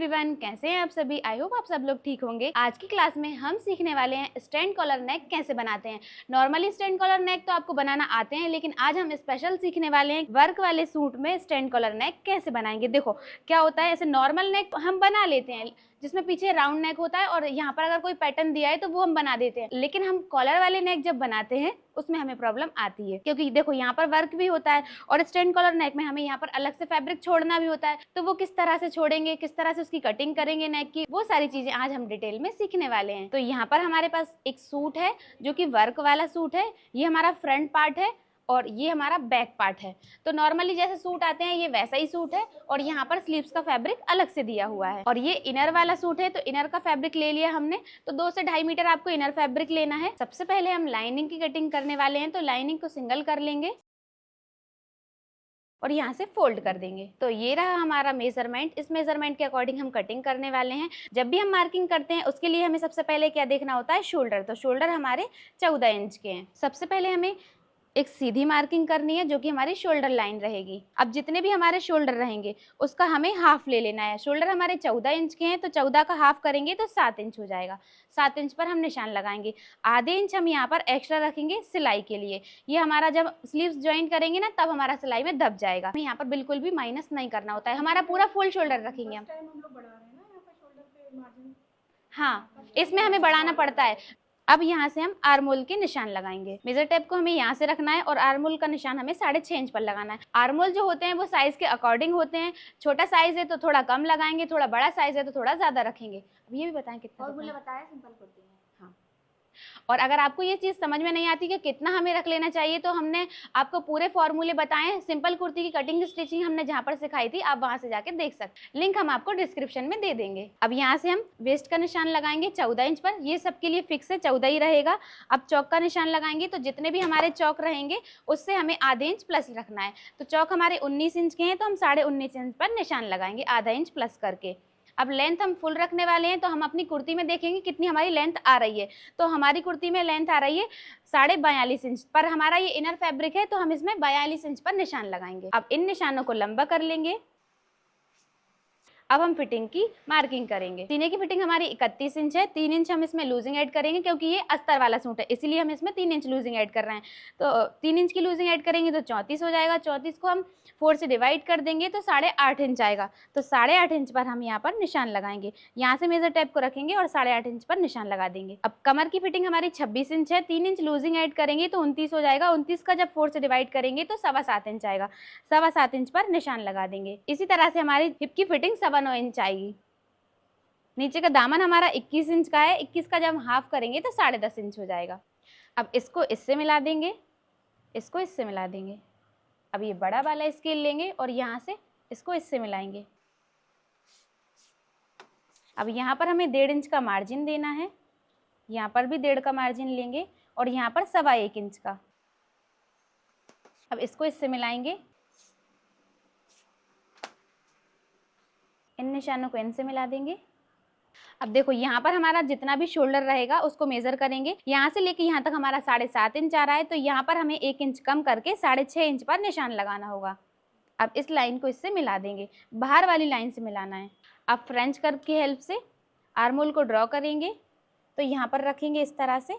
Everyone, कैसे हैं आप सभी। आई होप आप सब लोग ठीक होंगे। आज की क्लास में हम सीखने वाले हैं स्टैंड कॉलर नेक कैसे बनाते हैं। नॉर्मली स्टैंड कॉलर नेक तो आपको बनाना आते हैं, लेकिन आज हम स्पेशल सीखने वाले हैं वर्क वाले सूट में स्टैंड कॉलर नेक कैसे बनाएंगे। देखो क्या होता है, ऐसे नॉर्मल नेक हम बना लेते हैं जिसमें पीछे राउंड नेक होता है और यहाँ पर अगर कोई पैटर्न दिया है तो वो हम बना देते हैं, लेकिन हम कॉलर वाले नेक जब बनाते हैं उसमें हमें प्रॉब्लम आती है, क्योंकि देखो यहाँ पर वर्क भी होता है और स्टैंड कॉलर नेक में हमें यहाँ पर अलग से फैब्रिक छोड़ना भी होता है। तो वो किस तरह से छोड़ेंगे, किस तरह से उसकी कटिंग करेंगे नेक की, वो सारी चीजें आज हम डिटेल में सीखने वाले हैं। तो यहाँ पर हमारे पास एक सूट है जो कि वर्क वाला सूट है। ये हमारा फ्रंट पार्ट है और ये हमारा बैक पार्ट है। तो नॉर्मली जैसे सूट आते हैं ये वैसा ही सूट है और यहाँ पर स्लीव्स का फैब्रिक अलग से दिया हुआ है। और ये इनर वाला सूट है तो इनर का फैब्रिक ले लिया हमने। तो 2 से 2.5 मीटर आपको इनर फैब्रिक लेना है। सबसे पहले हम लाइनिंग की कटिंग करने वाले हैं, तो लाइनिंग को सिंगल कर लेंगे और यहाँ से फोल्ड कर देंगे। तो ये रहा हमारा मेजरमेंट। इस मेजरमेंट के अकॉर्डिंग हम कटिंग करने वाले हैं। जब भी हम मार्किंग करते हैं उसके लिए हमें सबसे पहले क्या देखना होता है, शोल्डर। तो शोल्डर हमारे 14 इंच के हैं। सबसे पहले हमें एक सीधी मार्किंग करनी है जो कि हमारी शोल्डर लाइन रहेगी। अब जितने भी हमारे शोल्डर रहेंगे उसका हमें हाफ ले लेना है। शोल्डर हमारे 14 इंच के हैं तो 14 का हाफ करेंगे तो 7 इंच हो जाएगा। 7 इंच पर हम निशान लगाएंगे। आधे इंच हम यहाँ पर एक्स्ट्रा रखेंगे सिलाई के लिए। ये हमारा जब स्लीव्स ज्वाइन करेंगे ना तब हमारा सिलाई में दब जाएगा। हमें यहाँ पर बिल्कुल भी माइनस नहीं करना होता है, हमारा पूरा फुल शोल्डर रखेंगे हम। हाँ, इसमें हमें बढ़ाना पड़ता है। अब यहाँ से हम आर्मोल के निशान लगाएंगे। मेजर टेप को हमें यहाँ से रखना है और आर्मोल का निशान हमें 6.5 इंच पर लगाना है। आर्मोल जो होते हैं वो साइज के अकॉर्डिंग होते हैं। छोटा साइज है तो थोड़ा कम लगाएंगे, थोड़ा बड़ा साइज है तो थोड़ा ज्यादा रखेंगे। अब ये भी बताएं कितना बताया सिंपल कुर्ती में। हाँ, और अगर आपको ये चीज समझ में नहीं आती कि कितना हमें रख लेना चाहिए तो हमने आपको पूरे फॉर्मूले बताए। सिंपल कुर्ती की कटिंग स्टिचिंग हमने जहां पर सिखाई थी, आप वहां से जाके देख सकते। लिंक हम आपको डिस्क्रिप्शन में दे देंगे। अब यहाँ से हम वेस्ट का निशान लगाएंगे 14 इंच पर। ये सबके लिए फिक्स है, 14 ही रहेगा। अब चौक का निशान लगाएंगे तो जितने भी हमारे चौक रहेंगे उससे हमें आधे इंच प्लस रखना है। तो चौक हमारे 19 इंच के हैं तो हम 19.5 इंच पर निशान लगाएंगे, आधा इंच प्लस करके। अब लेंथ हम फुल रखने वाले हैं तो हम अपनी कुर्ती में देखेंगे कितनी हमारी लेंथ आ रही है। तो हमारी कुर्ती में लेंथ आ रही है 42.5 इंच पर। हमारा ये इनर फैब्रिक है तो हम इसमें 42 इंच पर निशान लगाएंगे। अब इन निशानों को लंबा कर लेंगे। अब हम फिटिंग की मार्किंग करेंगे। सीने की फिटिंग हमारी 31 इंच है। 3 इंच हम इसमें लूजिंग ऐड करेंगे क्योंकि ये अस्तर वाला सूट है, इसीलिए हम इसमें 3 इंच लूजिंग ऐड कर रहे हैं। तो 3 इंच की लूजिंग ऐड करेंगे तो 34 हो जाएगा। 34 को हम 4 से डिवाइड कर देंगे तो 8.5 इंच आएगा। तो 8.5 इंच पर हम यहाँ पर निशान लगाएंगे। यहाँ से मेजर टेप को रखेंगे और 8.5 इंच पर निशान लगा देंगे। अब कमर की फिटिंग हमारी 26 इंच है। 3 इंच लूजिंग ऐड करेंगे तो 29 हो जाएगा। 29 का जब 4 से डिवाइड करेंगे तो 7.25 इंच आएगा। 7.25 इंच पर निशान लगा देंगे। इसी तरह से हमारी हिप की फिटिंग 9 इंच आएगी। नीचे का दामन हमारा 21 इंच का है। 21 का जब हाफ करेंगे तो 10.5 इंच हो जाएगा। अब इसको इससे मिला देंगे, इसको इससे मिला देंगे। अब ये बड़ा वाला स्केल लेंगे और यहाँ से इसको इससे मिलाएंगे। अब यहाँ पर हमें 1.5 इंच का मार्जिन देना है। यहाँ पर भी 1.5 का मार्जिन लेंगे और यहाँ पर 1.25 इंच का। अब इसको इससे मिलाएंगे। इन निशानों को इनसे मिला देंगे। अब देखो यहाँ पर हमारा जितना भी शोल्डर रहेगा उसको मेजर करेंगे। यहाँ से लेके यहाँ तक हमारा 7.5 इंच आ रहा है तो यहाँ पर हमें 1 इंच कम करके 6.5 इंच पर निशान लगाना होगा। अब इस लाइन को इससे मिला देंगे, बाहर वाली लाइन से मिलाना है। अब फ्रेंच कर्व की हेल्प से आर्मोल को ड्रॉ करेंगे तो यहाँ पर रखेंगे इस तरह से।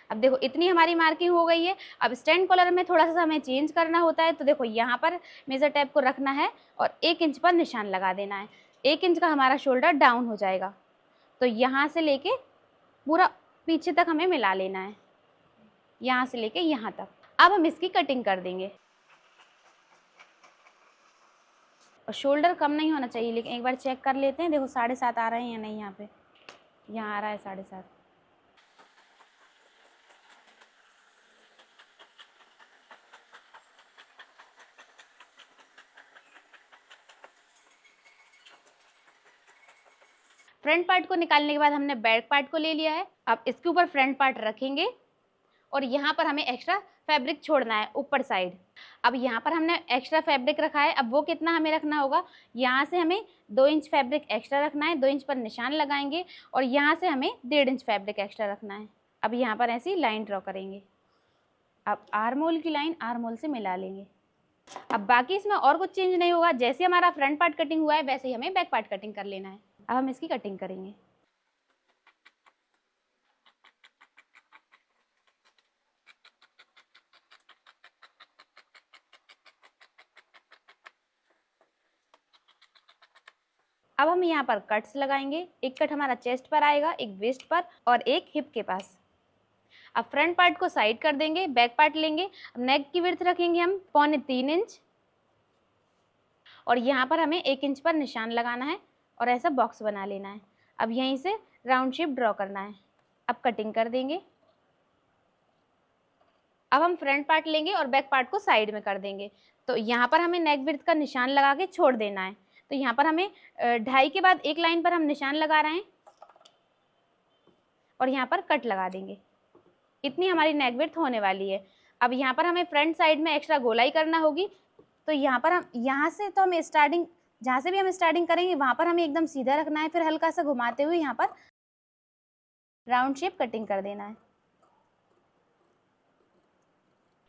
अब देखो इतनी हमारी मार्किंग हो गई है। अब स्टैंड कॉलर में थोड़ा सा हमें चेंज करना होता है। तो देखो यहाँ पर मेजर टेप को रखना है और 1 इंच पर निशान लगा देना है। 1 इंच का हमारा शोल्डर डाउन हो जाएगा तो यहाँ से लेके पूरा पीछे तक हमें मिला लेना है, यहाँ से लेके यहाँ तक। अब हम इसकी कटिंग कर देंगे। और शोल्डर कम नहीं होना चाहिए, लेकिन एक बार चेक कर लेते हैं। देखो 7.5 आ रहे हैं या नहीं। यहाँ पे यहाँ आ रहा है 7.5। फ्रंट पार्ट को निकालने के बाद हमने बैक पार्ट को ले लिया है। अब इसके ऊपर फ्रंट पार्ट रखेंगे और यहाँ पर हमें एक्स्ट्रा फैब्रिक छोड़ना है ऊपर साइड। अब यहाँ पर हमने एक्स्ट्रा फैब्रिक रखा है। अब वो कितना हमें रखना होगा, यहाँ से हमें 2 इंच फैब्रिक एक्स्ट्रा रखना है। 2 इंच पर निशान लगाएंगे और यहाँ से हमें 1.5 इंच फैब्रिक एक्स्ट्रा रखना है। अब यहाँ पर ऐसी लाइन ड्रॉ करेंगे। अब आर्मोल की लाइन आर्मोल से मिला लेंगे। अब बाकी इसमें और कुछ चेंज नहीं होगा, जैसे हमारा फ्रंट पार्ट कटिंग हुआ है वैसे ही हमें बैक पार्ट कटिंग कर लेना है। अब हम इसकी कटिंग करेंगे। अब हम यहाँ पर कट्स लगाएंगे। एक कट हमारा चेस्ट पर आएगा, एक वेस्ट पर और एक हिप के पास। अब फ्रंट पार्ट को साइड कर देंगे, बैक पार्ट लेंगे। अब नेक की विड्थ रखेंगे हम 2.25 इंच और यहाँ पर हमें 1 इंच पर निशान लगाना है और ऐसा बॉक्स बना लेना है। अब यहीं से राउंड शेप ड्रॉ करना है। अब कटिंग कर देंगे। अब हम फ्रंट पार्ट लेंगे और बैक पार्ट को साइड में कर देंगे। तो यहाँ पर हमें नेक विड्थ का निशान लगा के छोड़ देना है। तो यहाँ पर हमें 2.5 के बाद एक लाइन पर हम निशान लगा रहे हैं और यहाँ पर कट लगा देंगे। इतनी हमारी नेक विड्थ होने वाली है। अब यहाँ पर हमें फ्रंट साइड में एक्स्ट्रा गोलाई करना होगी। तो यहाँ पर हम यहाँ से तो हमें स्टार्टिंग, जहाँ से भी हम स्टार्टिंग करेंगे वहाँ पर हमें एकदम सीधा रखना है, फिर हल्का सा घुमाते हुए यहाँ पर राउंड शेप कटिंग कर देना है।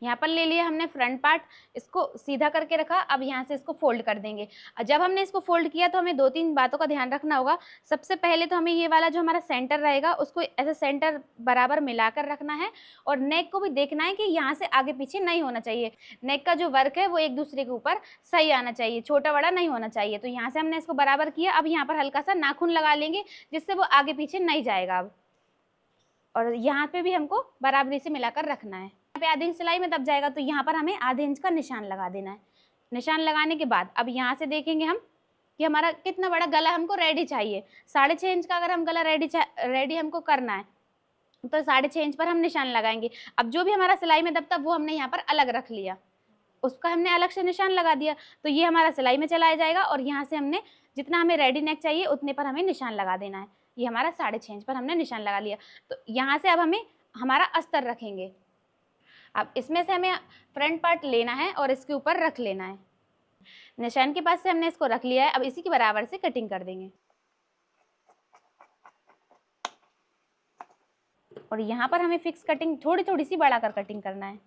यहाँ पर ले लिया हमने फ्रंट पार्ट, इसको सीधा करके रखा। अब यहाँ से इसको फोल्ड कर देंगे। जब हमने इसको फोल्ड किया तो हमें 2-3 बातों का ध्यान रखना होगा। सबसे पहले तो हमें ये वाला जो हमारा सेंटर रहेगा उसको ऐसे सेंटर बराबर मिलाकर रखना है और नेक को भी देखना है कि यहाँ से आगे पीछे नहीं होना चाहिए। नेक का जो वर्क है वो एक दूसरे के ऊपर सही आना चाहिए, छोटा बड़ा नहीं होना चाहिए। तो यहाँ से हमने इसको बराबर किया। अब यहाँ पर हल्का सा नाखून लगा लेंगे जिससे वो आगे पीछे नहीं जाएगा। अब और यहाँ पे भी हमको बराबरी से मिलाकर रखना है। यहाँ पे आधे इंच सिलाई में दब जाएगा तो यहाँ पर हमें आधे इंच का निशान लगा देना है। निशान लगाने के बाद अब यहाँ से देखेंगे हम कि हमारा कितना बड़ा गला हमको रेडी चाहिए। 6.5 इंच का अगर हम गला रेडी हमको करना है तो 6.5 इंच पर हम निशान लगाएंगे। अब जो भी हमारा सिलाई में दबता वो हमने यहाँ पर अलग रख लिया, उसका हमने अलग से निशान लगा दिया। तो ये हमारा सिलाई में चलाया जाएगा और यहाँ से हमने जितना हमें रेडी नेक चाहिए उतने पर हमें निशान लगा देना है। ये हमारा 6.5 इंच पर हमने निशान लगा लिया। तो यहाँ से अब हमें हमारा अस्तर रखेंगे। अब इसमें से हमें फ्रंट पार्ट लेना है और इसके ऊपर रख लेना है। निशान के पास से हमने इसको रख लिया है। अब इसी के बराबर से कटिंग कर देंगे और यहाँ पर हमें फिक्स कटिंग थोड़ी थोड़ी सी बढ़ाकर कटिंग करना है।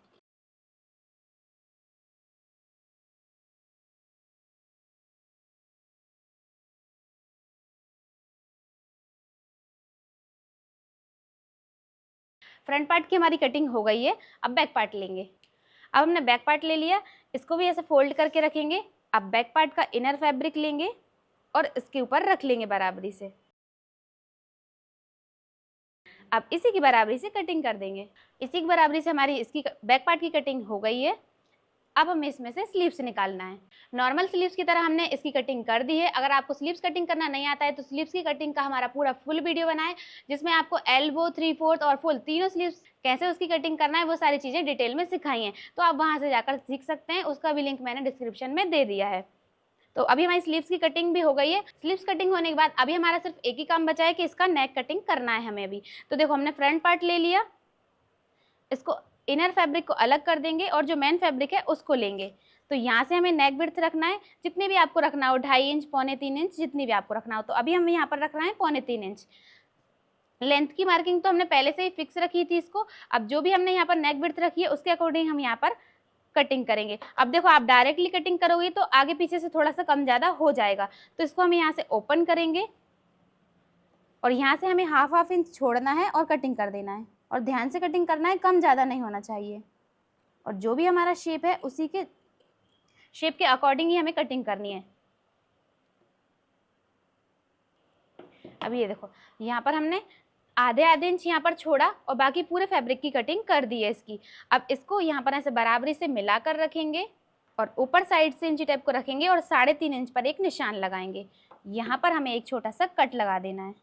फ्रंट पार्ट की हमारी कटिंग हो गई है। अब बैक पार्ट लेंगे। अब हमने बैक पार्ट ले लिया, इसको भी ऐसे फोल्ड करके रखेंगे। अब बैक पार्ट का इनर फैब्रिक लेंगे और इसके ऊपर रख लेंगे बराबरी से। अब इसी की बराबरी से कटिंग कर देंगे। इसी की बराबरी से हमारी इसकी बैक पार्ट की कटिंग हो गई है। अब हमें इसमें से स्लीव्स निकालना है। नॉर्मल स्लीव्स की तरह हमने इसकी कटिंग कर दी है। अगर आपको स्लीव्स कटिंग करना नहीं आता है तो स्लीव्स की कटिंग का हमारा पूरा फुल वीडियो बना है जिसमें आपको एल्बो, 3/4 और फुल तीनों स्लीव्स कैसे उसकी कटिंग करना है वो सारी चीज़ें डिटेल में सिखाई हैं। तो आप वहाँ से जाकर सीख सकते हैं, उसका भी लिंक मैंने डिस्क्रिप्शन में दे दिया है। तो अभी हमारी स्लीव्स की कटिंग भी हो गई है। स्लीव्स कटिंग होने के बाद अभी हमारा सिर्फ एक ही काम बचा है कि इसका नेक कटिंग करना है हमें अभी। तो देखो हमने फ्रंट पार्ट ले लिया, इसको इनर फैब्रिक को अलग कर देंगे और जो मेन फैब्रिक है उसको लेंगे। तो यहाँ से हमें नेक विड्थ रखना है, जितने भी आपको रखना हो, 2.5 इंच, 2.25 इंच, जितनी भी आपको रखना हो। तो अभी हम यहाँ पर रख रहे हैं 2.25 इंच। लेंथ की मार्किंग तो हमने पहले से ही फिक्स रखी थी इसको। अब जो भी हमने यहाँ पर नेक विड्थ रखी है उसके अकॉर्डिंग हम यहाँ पर कटिंग करेंगे। अब देखो आप डायरेक्टली कटिंग करोगे तो आगे पीछे से थोड़ा सा कम ज़्यादा हो जाएगा। तो इसको हम यहाँ से ओपन करेंगे और यहाँ से हमें 1/2 इंच छोड़ना है और कटिंग कर देना है। और ध्यान से कटिंग करना है, कम ज़्यादा नहीं होना चाहिए। और जो भी हमारा शेप है उसी के शेप के अकॉर्डिंग ही हमें कटिंग करनी है। अब ये देखो यहाँ पर हमने आधे इंच यहाँ पर छोड़ा और बाकी पूरे फैब्रिक की कटिंग कर दी है इसकी। अब इसको यहाँ पर ऐसे बराबरी से मिलाकर रखेंगे और ऊपर साइड से इंची टेप को रखेंगे और 3.5 इंच पर एक निशान लगाएंगे। यहाँ पर हमें एक छोटा सा कट लगा देना है।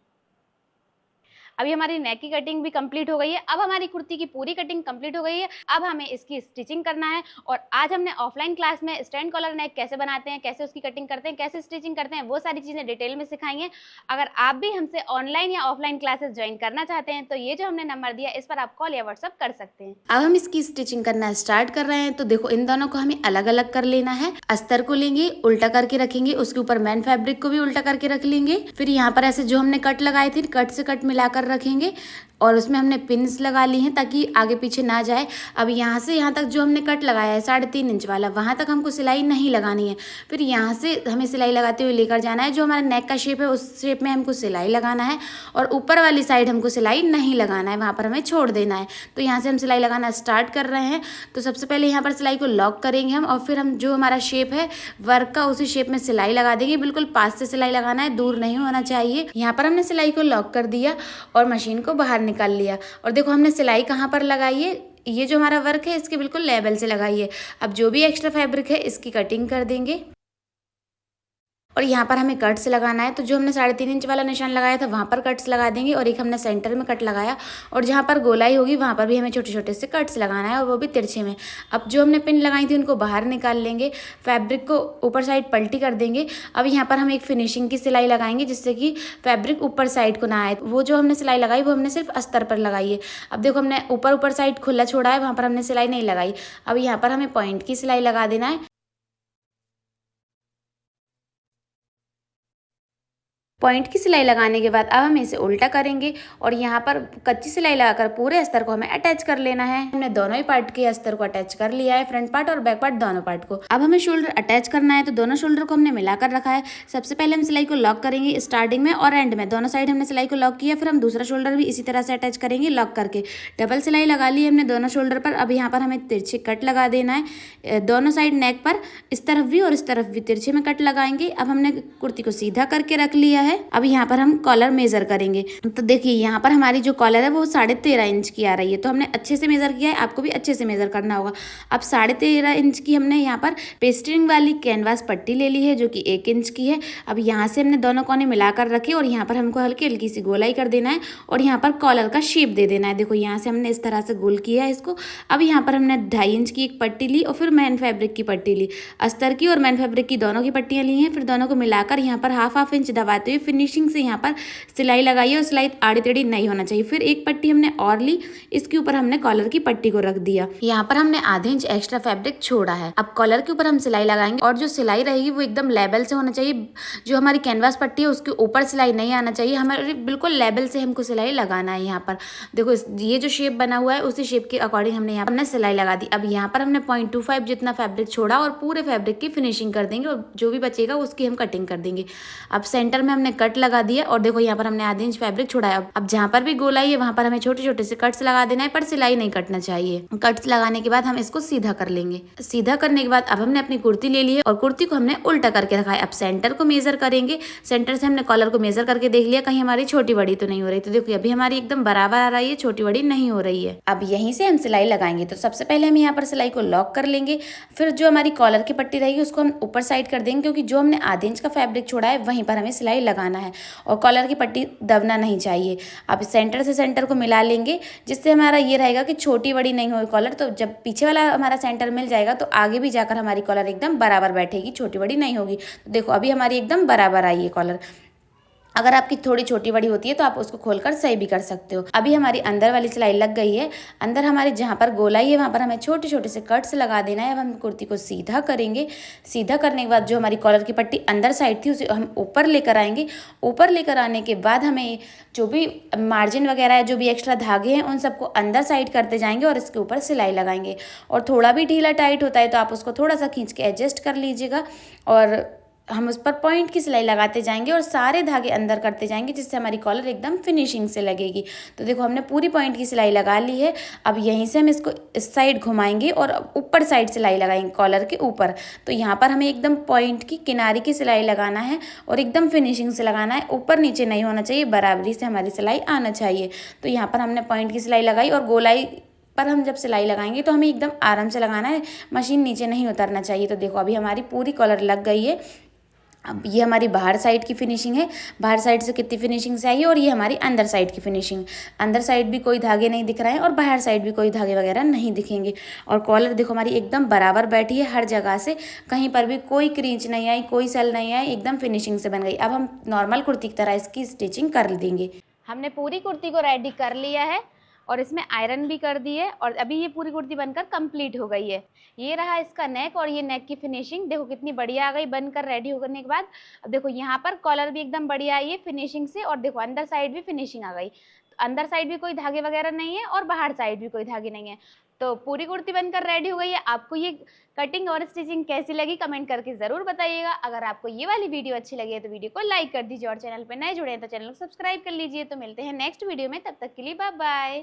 अभी हमारी नेक की कटिंग भी कंप्लीट हो गई है। अब हमारी कुर्ती की पूरी कटिंग कंप्लीट हो गई है। अब हमें इसकी स्टिचिंग करना है। और आज हमने ऑफलाइन क्लास में स्टैंड कॉलर नेक कैसे बनाते हैं, कैसे उसकी कटिंग करते हैं, कैसे स्टिचिंग करते हैं, वो सारी चीज़ें डिटेल में सिखाई हैं। अगर आप भी हमसे ऑनलाइन या ऑफलाइन क्लासेस ज्वाइन करना चाहते हैं तो ये जो हमने नंबर दिया इस पर आप कॉल या व्हाट्सअप कर सकते हैं। अब हम इसकी स्टिचिंग करना स्टार्ट कर रहे हैं। तो देखो इन दोनों को हमें अलग अलग कर लेना है। अस्तर को लेंगे, उल्टा करके रखेंगे, उसके ऊपर मेन फैब्रिक को भी उल्टा करके रख लेंगे। फिर यहाँ पर ऐसे जो हमने कट लगाए थे, कट से कट मिलाकर रखेंगे और उसमें हमने पिन्स लगा ली हैं ताकि आगे पीछे ना जाए। अब यहाँ से यहाँ तक जो हमने कट लगाया है 3.5 इंच वाला, वहाँ तक हमको सिलाई नहीं लगानी है। फिर यहाँ से हमें सिलाई लगाते हुए लेकर जाना है, जो हमारा नेक का शेप है उस शेप में हमको सिलाई लगाना है और ऊपर वाली साइड हमको सिलाई नहीं लगाना है, वहाँ पर हमें छोड़ देना है। तो यहाँ से हम सिलाई लगाना स्टार्ट कर रहे हैं। तो सबसे पहले यहाँ पर सिलाई को लॉक करेंगे हम और फिर हम जो हमारा शेप है वर्क का उसी शेप में सिलाई लगा देंगे। बिल्कुल पास से सिलाई लगाना है, दूर नहीं होना चाहिए। यहाँ पर हमने सिलाई को लॉक कर दिया और मशीन को बाहर निकाल लिया। और देखो हमने सिलाई कहाँ पर लगाई है, ये जो हमारा वर्क है इसके बिल्कुल लेवल से लगाई है। अब जो भी एक्स्ट्रा फैब्रिक है इसकी कटिंग कर देंगे और यहाँ पर हमें कट्स लगाना है। तो जो हमने 3.5 इंच वाला निशान लगाया था वहाँ पर कट्स लगा देंगे और एक हमने सेंटर में कट लगाया और जहाँ पर गोलाई होगी वहाँ पर भी हमें छोटे छोटे से कट्स लगाना है और वो भी तिरछे में। अब जो हमने पिन लगाई थी उनको बाहर निकाल लेंगे, फैब्रिक को ऊपर साइड पलटी कर देंगे। अब यहाँ पर हम एक फिनिशिंग की सिलाई लगाएंगे जिससे कि फैब्रिक ऊपर साइड को ना आए। वो जो हमने सिलाई लगाई वो हमने सिर्फ अस्तर पर लगाई है। अब देखो हमने ऊपर साइड खुला छोड़ा है, वहाँ पर हमने सिलाई नहीं लगाई। अब यहाँ पर हमें पॉइंट की सिलाई लगा देना है। पॉइंट की सिलाई लगाने के बाद अब हम इसे उल्टा करेंगे और यहाँ पर कच्ची सिलाई लगाकर पूरे अस्तर को हमें अटैच कर लेना है। हमने दोनों ही पार्ट के अस्तर को अटैच कर लिया है, फ्रंट पार्ट और बैक पार्ट दोनों पार्ट को। अब हमें शोल्डर अटैच करना है, तो दोनों शोल्डर को हमने मिलाकर रखा है। सबसे पहले हम सिलाई को लॉक करेंगे स्टार्टिंग में और एंड में, दोनों साइड हमने सिलाई को लॉक किया। फिर हम दूसरा शोल्डर भी इसी तरह से अटैच करेंगे लॉक करके। डबल सिलाई लगा ली हमने दोनों शोल्डर पर। अब यहाँ पर हमें तिरछे कट लगा देना है दोनों साइड नेक पर, इस तरफ भी और इस तरफ भी तिरछे में कट लगाएंगे। अब हमने कुर्ती को सीधा करके रख लिया है। अब यहाँ पर हम कॉलर मेजर करेंगे। तो देखिए यहाँ पर हमारी जो कॉलर है वो 13.5 इंच की आ रही है। तो हमने अच्छे से मेजर किया है, आपको भी अच्छे से मेजर करना होगा। अब 13.5 इंच की हमने यहाँ पर पेस्टिंग वाली कैनवास पट्टी ले ली है जो कि 1 इंच की है। अब यहाँ से हमने दोनों कोने मिलाकर रखे और यहाँ पर हमको हल्की हल्की सी गोलाई कर देना है और यहाँ पर कॉलर का शेप दे देना है। देखो यहाँ से हमने इस तरह से गोल किया है इसको। अब यहाँ पर हमने 2.5 इंच की एक पट्टी ली और फिर मैन फैब्रिक की पट्टी ली, अस्तर की और मैन फैब्रिक की दोनों की पट्टियाँ ली हैं। फिर दोनों को मिलाकर यहाँ पर हाफ इंच दबाते हुए फिनिशिंग से यहाँ पर सिलाई लगाई है और सिलाई आड़ी टेढ़ी नहीं होना चाहिए। फिर एक पट्टी हमने और ली, इसके ऊपर हमने कॉलर की पट्टी को रख दिया। यहाँ पर हमने आधे इंच एक्स्ट्रा फैब्रिक छोड़ा है। अब कॉलर के ऊपर हम सिलाई लगाएंगे और जो सिलाई रहेगी वो एकदम लेवल से होना चाहिए। जो हमारी कैनवास पट्टी है उसके ऊपर सिलाई नहीं आना चाहिए, हमारे बिल्कुल लेवल से हमको सिलाई लगाना है। यहाँ पर देखो ये जो शेप बना हुआ है उसी शेप के अकॉर्डिंग हमने यहाँ पर सिलाई लगा दी। अब यहाँ पर हमने 0.25 जितना फैब्रिक छोड़ा और पूरे फैब्रिक की फिनिशिंग कर देंगे और जो भी बचेगा उसकी हम कटिंग कर देंगे। अब सेंटर में हमने कट लगा दिया और देखो यहाँ पर हमने आधे इंच फैब्रिक छोड़ा है। अब जहाँ पर भी गोलाई है वहाँ पर हमें छोटे छोटे से कट्स लगा देना है, पर सिलाई नहीं कटना चाहिए। कट्स लगाने के बाद हम इसको सीधा कर लेंगे। सीधा करने के बाद अब हमने अपनी कुर्ती ले ली है और कुर्ती को हमने उल्टा करके रखा है। अब सेंटर को मेजर करेंगे। सेंटर से हमने कॉलर को मेजर करके देख लिया कहीं हमारी छोटी बड़ी तो नहीं हो रही। तो देखो अभी हमारी एकदम बराबर आ रही है, छोटी बड़ी नहीं हो रही है। अब यहीं से हम सिलाई लगाएंगे। तो सबसे पहले हम यहाँ पर सिलाई को लॉक कर लेंगे। फिर जो हमारी कॉलर की पट्टी रहेगी उसको हम ऊपर साइड कर देंगे, क्योंकि जो हमने आधे इंच का फैब्रिक छोड़ा है वहीं पर हमें सिलाई लगाना है और कॉलर की पट्टी दबना नहीं चाहिए। अब सेंटर से सेंटर को मिला लेंगे, जिससे हमारा ये रहेगा कि छोटी बड़ी नहीं होगी कॉलर। तो जब पीछे वाला हमारा सेंटर मिल जाएगा तो आगे भी जाकर हमारी कॉलर एकदम बराबर बैठेगी, छोटी बड़ी नहीं होगी। तो देखो अभी हमारी एकदम बराबर आई है कॉलर। अगर आपकी थोड़ी छोटी बड़ी होती है तो आप उसको खोलकर सही भी कर सकते हो। अभी हमारी अंदर वाली सिलाई लग गई है। अंदर हमारी जहाँ पर गोलाई है वहाँ पर हमें छोटे छोटे से कट्स लगा देना है। अब हम कुर्ती को सीधा करेंगे। सीधा करने के बाद जो हमारी कॉलर की पट्टी अंदर साइड थी उसे हम ऊपर लेकर आएंगे। ऊपर लेकर आने के बाद हमें जो भी मार्जिन वगैरह है, जो भी एक्स्ट्रा धागे हैं, उन सबको अंदर साइड करते जाएंगे और इसके ऊपर सिलाई लगाएंगे। और थोड़ा भी ढीला टाइट होता है तो आप उसको थोड़ा सा खींच के एडजस्ट कर लीजिएगा और हम उस पर पॉइंट की सिलाई लगाते जाएंगे और सारे धागे अंदर करते जाएंगे, जिससे हमारी कॉलर एकदम फिनिशिंग से लगेगी। तो देखो हमने पूरी पॉइंट की सिलाई लगा ली है। अब यहीं से हम इसको इस साइड घुमाएंगे और ऊपर साइड सिलाई लगाएंगे कॉलर के ऊपर। तो यहाँ पर हमें एकदम पॉइंट की किनारे की सिलाई लगाना है और एकदम फिनिशिंग से लगाना है। ऊपर नीचे नहीं होना चाहिए, बराबरी से हमारी सिलाई आना चाहिए। तो यहाँ पर हमने पॉइंट की सिलाई लगाई और गोलाई पर हम जब सिलाई लगाएंगे तो हमें एकदम आराम से लगाना है, मशीन नीचे नहीं उतरना चाहिए। तो देखो अभी हमारी पूरी कॉलर लग गई है। अब ये हमारी बाहर साइड की फिनिशिंग है, बाहर साइड से कितनी फिनिशिंग से आई है, और ये हमारी अंदर साइड की फिनिशिंग। अंदर साइड भी कोई धागे नहीं दिख रहे हैं और बाहर साइड भी कोई धागे वगैरह नहीं दिखेंगे। और कॉलर देखो हमारी एकदम बराबर बैठी है, हर जगह से कहीं पर भी कोई क्रींच नहीं आई, कोई सल नहीं आई, एकदम फिनिशिंग से बन गई। अब हम नॉर्मल कुर्ती की तरह इसकी स्टिचिंग कर देंगे। हमने पूरी कुर्ती को रेडी कर लिया है और इसमें आयरन भी कर दी है और अभी ये पूरी कुर्ती बनकर कंप्लीट हो गई है। ये रहा इसका नेक और ये नेक की फिनिशिंग देखो कितनी बढ़िया आ गई बनकर रेडी होने के बाद। अब देखो यहाँ पर कॉलर भी एकदम बढ़िया आई है फिनिशिंग से और देखो अंदर साइड भी फिनिशिंग आ गई। अंदर साइड भी कोई धागे वगैरह नहीं है और बाहर साइड भी कोई धागे नहीं है। तो पूरी कुर्ती बनकर रेडी हो गई है। आपको ये कटिंग और स्टिचिंग कैसी लगी कमेंट करके ज़रूर बताइएगा। अगर आपको ये वाली वीडियो अच्छी लगी है तो वीडियो को लाइक कर दीजिए और चैनल पे नए जुड़े हैं तो चैनल को सब्सक्राइब कर लीजिए। तो मिलते हैं नेक्स्ट वीडियो में, तब तक के लिए बाय बाय।